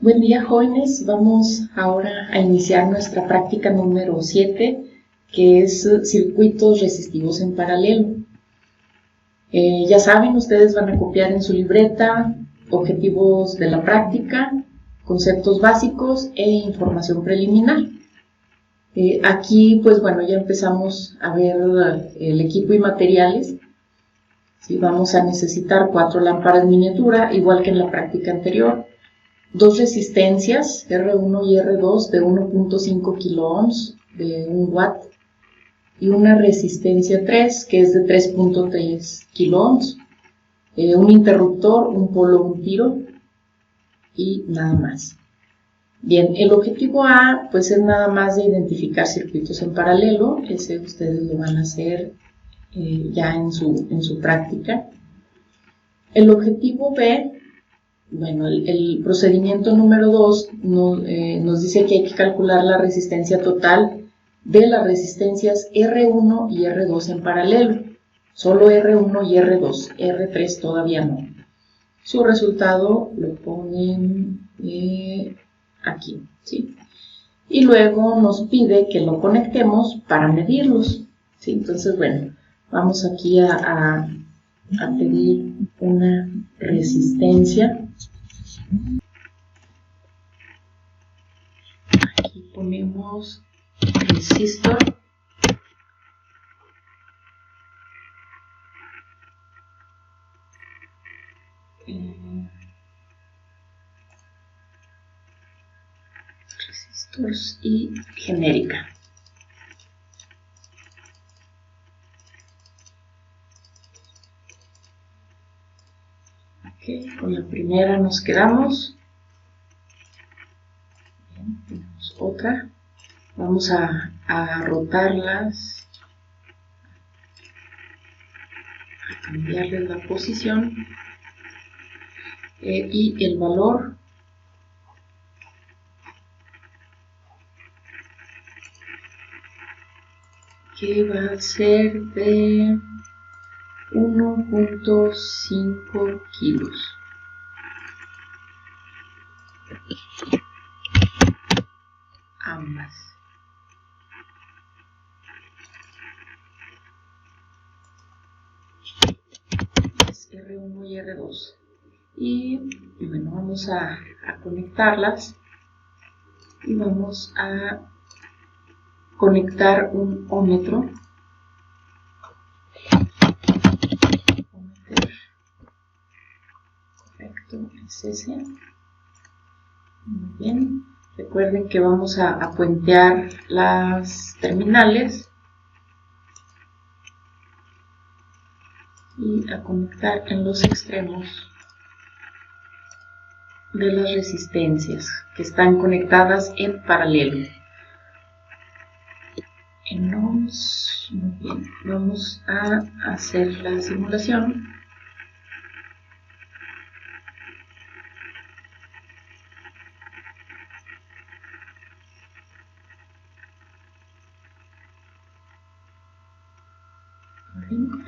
Buen día, jóvenes. Vamos ahora a iniciar nuestra práctica número 7, que es circuitos resistivos en paralelo. Ya saben, ustedes van a copiar en su libreta objetivos de la práctica, conceptos básicos e información preliminar. Aquí, pues bueno, ya empezamos a ver el equipo y materiales. Sí, vamos a necesitar 4 lámparas miniatura, igual que en la práctica anterior. 2 resistencias R1 y R2 de 1.5 kiloohms de 1 watt y una resistencia 3 que es de 3.3 kiloohms, un interruptor, un polo, un tiro y nada más. Bien, el objetivo A pues es nada más de identificar circuitos en paralelo. Ese ustedes lo van a hacer ya en su práctica. El objetivo B, bueno, el procedimiento número 2 nos dice que hay que calcular la resistencia total de las resistencias R1 y R2 en paralelo. Solo R1 y R2, R3 todavía no. Su resultado lo ponen aquí, ¿sí? Y luego nos pide que lo conectemos para medirlos, ¿sí? Entonces, bueno, vamos aquí a pedir una resistencia. Aquí ponemos resistor. Resistors y genérica. Okay, con la primera nos quedamos. Bien, tenemos otra. Vamos a rotarlas, a cambiarles la posición y el valor que va a ser de 1.5 kilos. Ambas. Es R1 y R2. Y bueno, vamos a conectarlas y vamos a conectar un ómetro. Correcto, es ese. Muy bien. Recuerden que vamos a puentear las terminales y a conectar en los extremos de las resistencias que están conectadas en paralelo. En ohms, muy bien, vamos a hacer la simulación.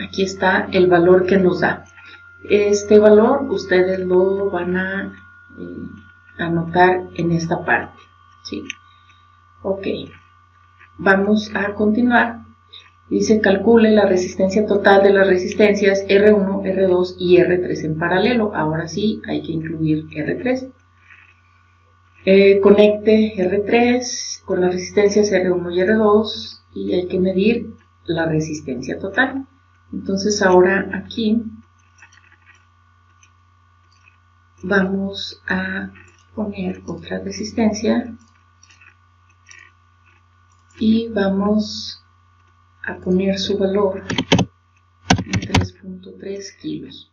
Aquí está el valor que nos da. Este valor ustedes lo van a anotar en esta parte, ¿sí? Ok, vamos a continuar. Dice, calcule la resistencia total de las resistencias R1, R2 y R3 en paralelo. Ahora sí, hay que incluir R3. Conecte R3 con las resistencias R1 y R2 y hay que medir la resistencia total. Entonces ahora aquí vamos a poner otra resistencia y vamos a poner su valor en 3.3 kilos,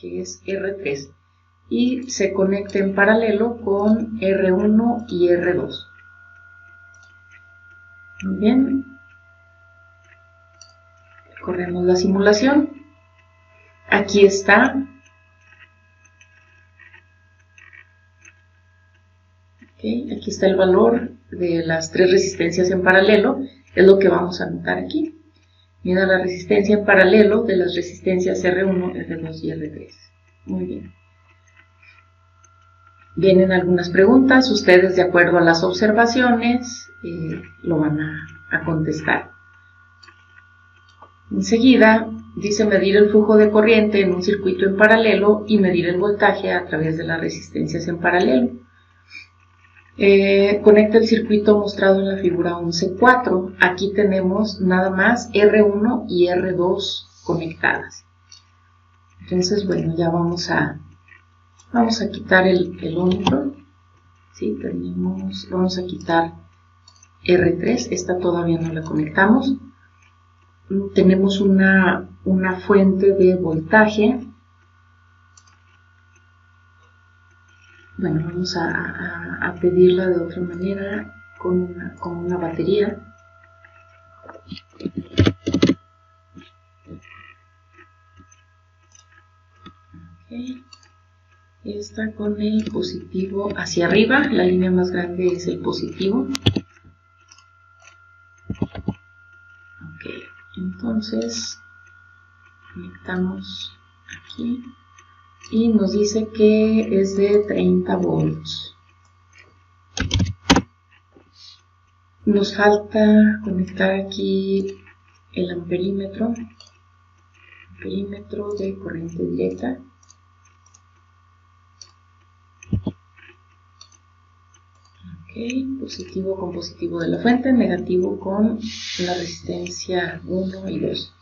que es R3, y se conecta en paralelo con R1 y R2. Muy bien, corremos la simulación. Aquí está. Okay, aquí está el valor de las 3 resistencias en paralelo, es lo que vamos a anotar aquí. Mida la resistencia en paralelo de las resistencias R1, R2 y R3. Muy bien. Vienen algunas preguntas, ustedes de acuerdo a las observaciones lo van a contestar. Enseguida dice medir el flujo de corriente en un circuito en paralelo y medir el voltaje a través de las resistencias en paralelo. Conecta el circuito mostrado en la figura 11.4. Aquí tenemos nada más R1 y R2 conectadas. Entonces, bueno, ya vamos a quitar el ohmímetro. ¿Sí? Vamos a quitar R3, esta todavía no la conectamos. Tenemos una fuente de voltaje. Bueno, vamos a pedirla de otra manera con una batería. Okay. Esta con el positivo hacia arriba, la línea más grande es el positivo. Ok, entonces conectamos aquí y nos dice que es de 30 volts. Nos falta conectar aquí el amperímetro de corriente directa. Positivo con positivo de la fuente, negativo con la resistencia 1 y 2.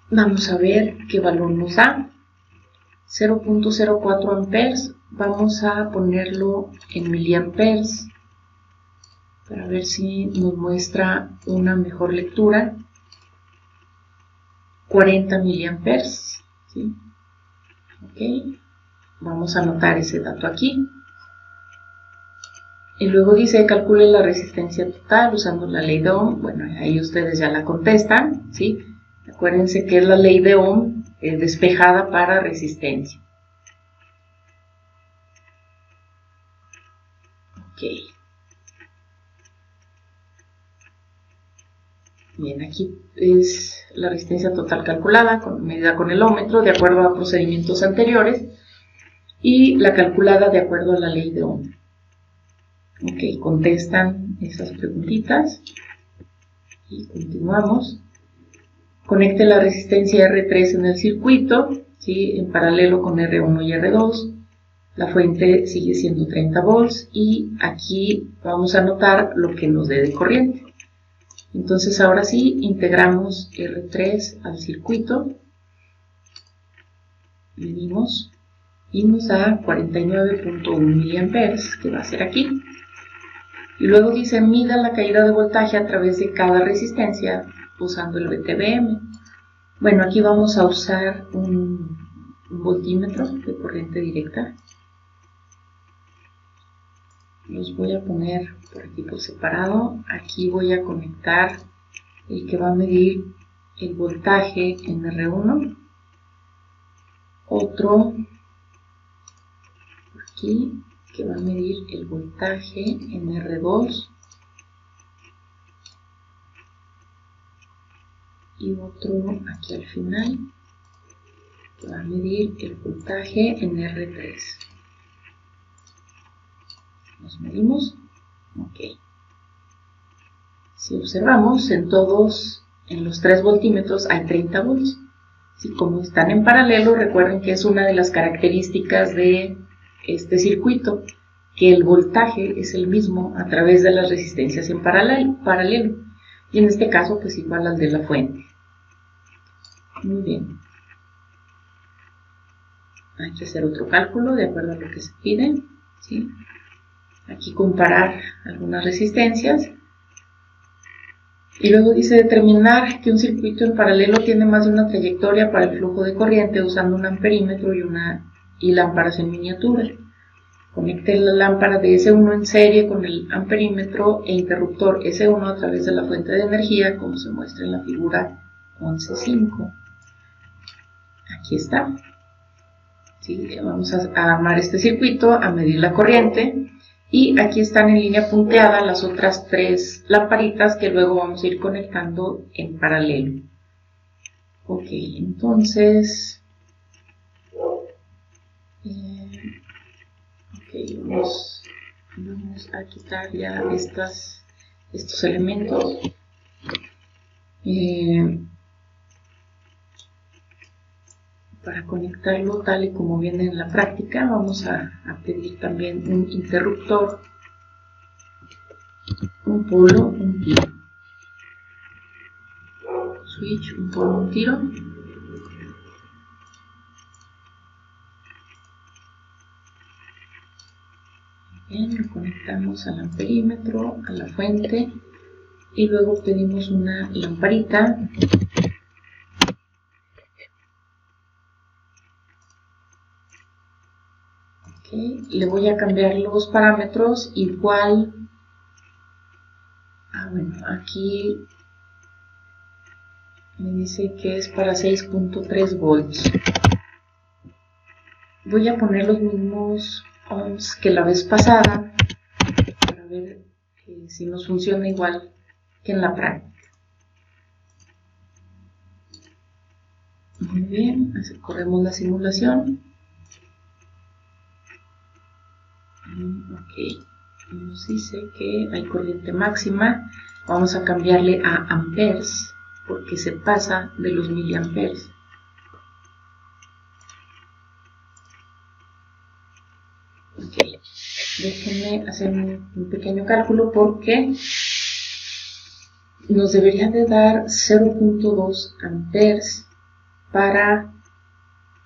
Vamos a ver qué valor nos da. 0.04 amperes. Vamos a ponerlo en miliamperes para ver si nos muestra una mejor lectura. 40 miliamperes. ¿Sí? Ok. Vamos a anotar ese dato aquí. Y luego dice, calcule la resistencia total usando la ley de Ohm. Bueno, ahí ustedes ya la contestan, ¿sí? Acuérdense que es la ley de Ohm despejada para resistencia. Ok. Bien, aquí es la resistencia total calculada, medida con el ohmímetro, de acuerdo a procedimientos anteriores, y la calculada de acuerdo a la ley de Ohm. Ok, contestan esas preguntitas y continuamos. Conecte la resistencia R3 en el circuito, ¿sí? En paralelo con R1 y R2. La fuente sigue siendo 30 volts y aquí vamos a anotar lo que nos dé de corriente. Entonces ahora sí, integramos R3 al circuito, medimos y nos da 49.1 miliamperes, que va a ser aquí. Y luego dice, mida la caída de voltaje a través de cada resistencia usando el VTBM. Bueno, aquí vamos a usar un voltímetro de corriente directa. Los voy a poner por aquí por separado. Aquí voy a conectar el que va a medir el voltaje en R1. Otro por aquí que va a medir el voltaje en R2. Y otro aquí al final que va a medir el voltaje en R3. Los medimos. Ok. Si observamos, en los tres voltímetros hay 30 volts. Si como están en paralelo, recuerden que es una de las características de este circuito, que el voltaje es el mismo a través de las resistencias en paralelo. Y en este caso, pues igual al de la fuente. Muy bien. Hay que hacer otro cálculo de acuerdo a lo que se pide. ¿Sí? Aquí comparar algunas resistencias. Y luego dice determinar que un circuito en paralelo tiene más de una trayectoria para el flujo de corriente usando un amperímetro y lámparas en miniatura. Conecte la lámpara de S1 en serie con el amperímetro e interruptor S1 a través de la fuente de energía, como se muestra en la figura 11.5. Aquí está. ¿Sí? Vamos a armar este circuito, a medir la corriente. Y aquí están en línea punteada las otras tres lamparitas que luego vamos a ir conectando en paralelo. Ok, entonces vamos a quitar ya estos elementos. Para conectarlo tal y como viene en la práctica, vamos a pedir también un interruptor, un polo, un tiro, switch, un polo, un tiro. Bien, lo conectamos al amperímetro, a la fuente, y luego pedimos una lamparita. Okay. Le voy a cambiar los parámetros igual. Bueno, aquí me dice que es para 6.3 volts. Voy a poner los mismos ohms que la vez pasada para ver si nos funciona igual que en la práctica. Muy bien, así corremos la simulación. Ok, nos dice que hay corriente máxima. Vamos a cambiarle a amperes porque se pasa de los miliamperes. Ok, déjenme hacer un pequeño cálculo porque nos debería de dar 0.2 amperes para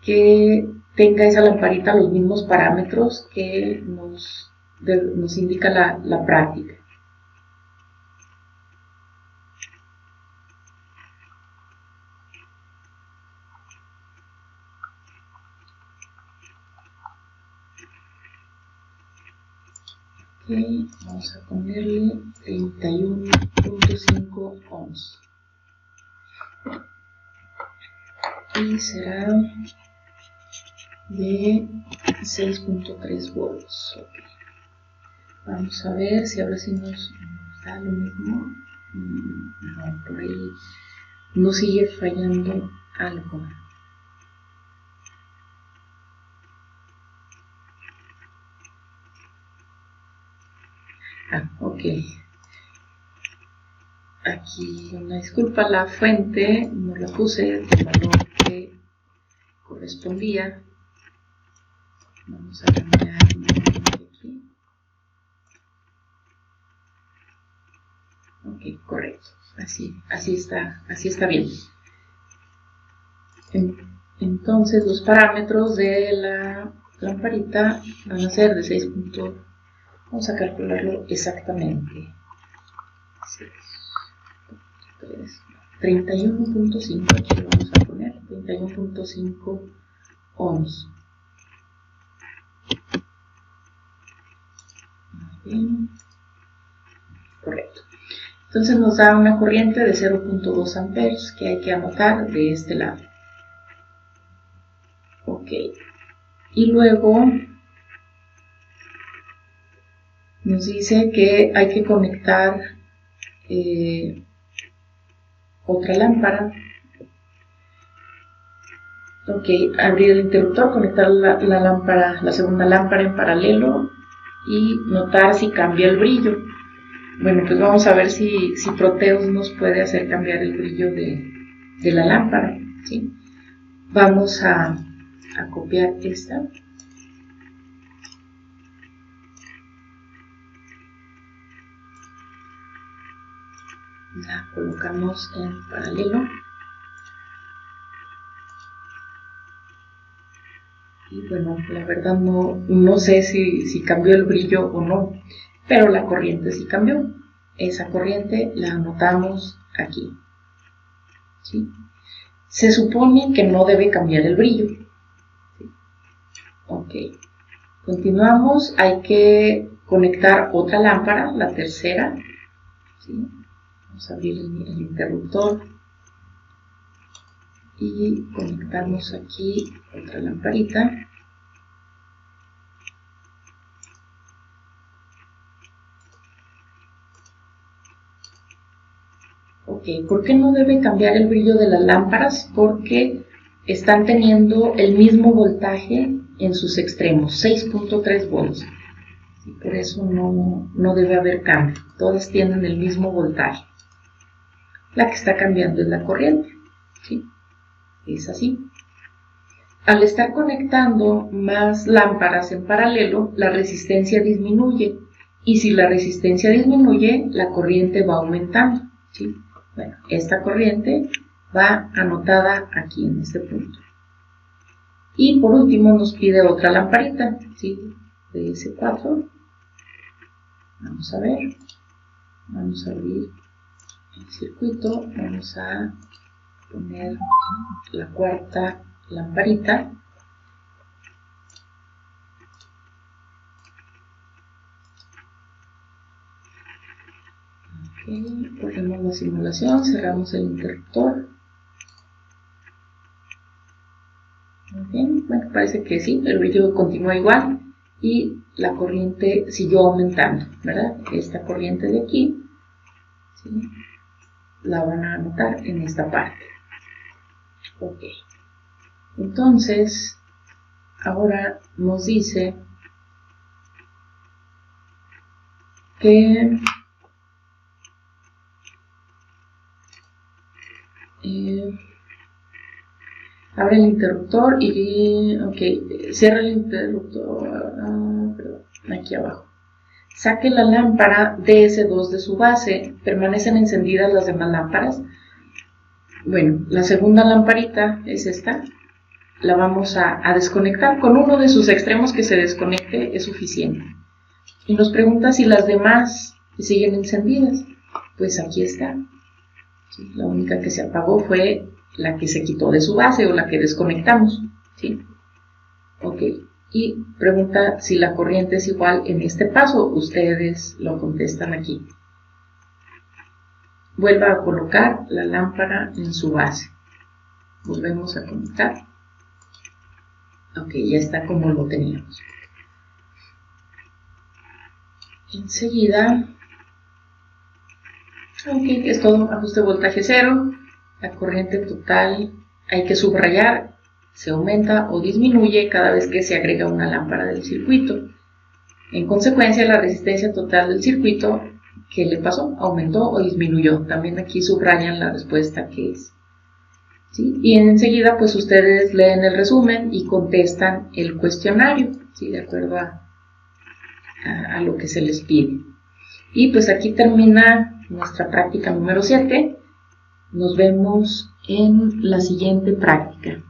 que tenga esa lamparita los mismos parámetros que nos indica la práctica. Ok, vamos a ponerle 31.5 ohms. Y será de 6.3 volts. Okay. Vamos a ver si ahora sí nos da lo mismo. No, por ahí nos sigue fallando algo. Ok. Aquí una disculpa, la fuente no la puse del valor que correspondía. Vamos a cambiar aquí. Ok, correcto. Así está bien. Entonces los parámetros de la lamparita van a ser de 6. Vamos a calcularlo exactamente. 31.5, aquí lo vamos a poner, 31.5 ohms. Bien. Correcto. Entonces nos da una corriente de 0.2 amperes que hay que anotar de este lado. Ok. Y luego nos dice que hay que conectar otra lámpara. Ok, abrir el interruptor, conectar la segunda lámpara en paralelo y notar si cambia el brillo. Bueno, pues vamos a ver si Proteus nos puede hacer cambiar el brillo de la lámpara, ¿sí? Vamos a copiar esta. La colocamos en paralelo. Y bueno, la verdad no sé si cambió el brillo o no, pero la corriente sí cambió. Esa corriente la anotamos aquí. ¿Sí? Se supone que no debe cambiar el brillo. ¿Sí? Ok. Continuamos. Hay que conectar otra lámpara, la tercera. ¿Sí? Vamos a abrir el interruptor. Y conectamos aquí otra lamparita. Ok, ¿por qué no debe cambiar el brillo de las lámparas? Porque están teniendo el mismo voltaje en sus extremos, 6.3 volts. ¿sí? Por eso no debe haber cambio. Todas tienen el mismo voltaje. La que está cambiando es la corriente, ¿sí? Es así. Al estar conectando más lámparas en paralelo, la resistencia disminuye. Y si la resistencia disminuye, la corriente va aumentando, ¿sí? Bueno, esta corriente va anotada aquí en este punto. Y por último nos pide otra lamparita, ¿sí? De S4. Vamos a ver. Vamos a abrir el circuito. Vamos a poner la cuarta lamparita. Ok, ponemos la simulación, cerramos el interruptor. Muy bien, bueno, parece que sí, el brillo continúa igual y la corriente siguió aumentando, ¿verdad? Esta corriente de aquí, ¿sí? La van a anotar en esta parte. Ok. Entonces, ahora nos dice que abre el interruptor y, ok, cierra el interruptor, perdón, aquí abajo. Saque la lámpara DS2 de su base, permanecen encendidas las demás lámparas. Bueno, la segunda lamparita es esta, la vamos a desconectar. Con uno de sus extremos que se desconecte es suficiente. Y nos pregunta si las demás siguen encendidas. Pues aquí está. ¿Sí? La única que se apagó fue la que se quitó de su base o la que desconectamos. ¿Sí? Ok. Y pregunta si la corriente es igual en este paso. Ustedes lo contestan aquí. Vuelva a colocar la lámpara en su base. Volvemos a conectar. Ok, ya está como lo teníamos. Enseguida, ok, es todo ajuste voltaje cero. La corriente total hay que subrayar, se aumenta o disminuye cada vez que se agrega una lámpara del circuito. En consecuencia, la resistencia total del circuito, ¿qué le pasó? ¿Aumentó o disminuyó? También aquí subrayan la respuesta que es. ¿Sí? Y enseguida, pues ustedes leen el resumen y contestan el cuestionario, ¿sí? De acuerdo a lo que se les pide. Y pues aquí termina nuestra práctica número 7. Nos vemos en la siguiente práctica.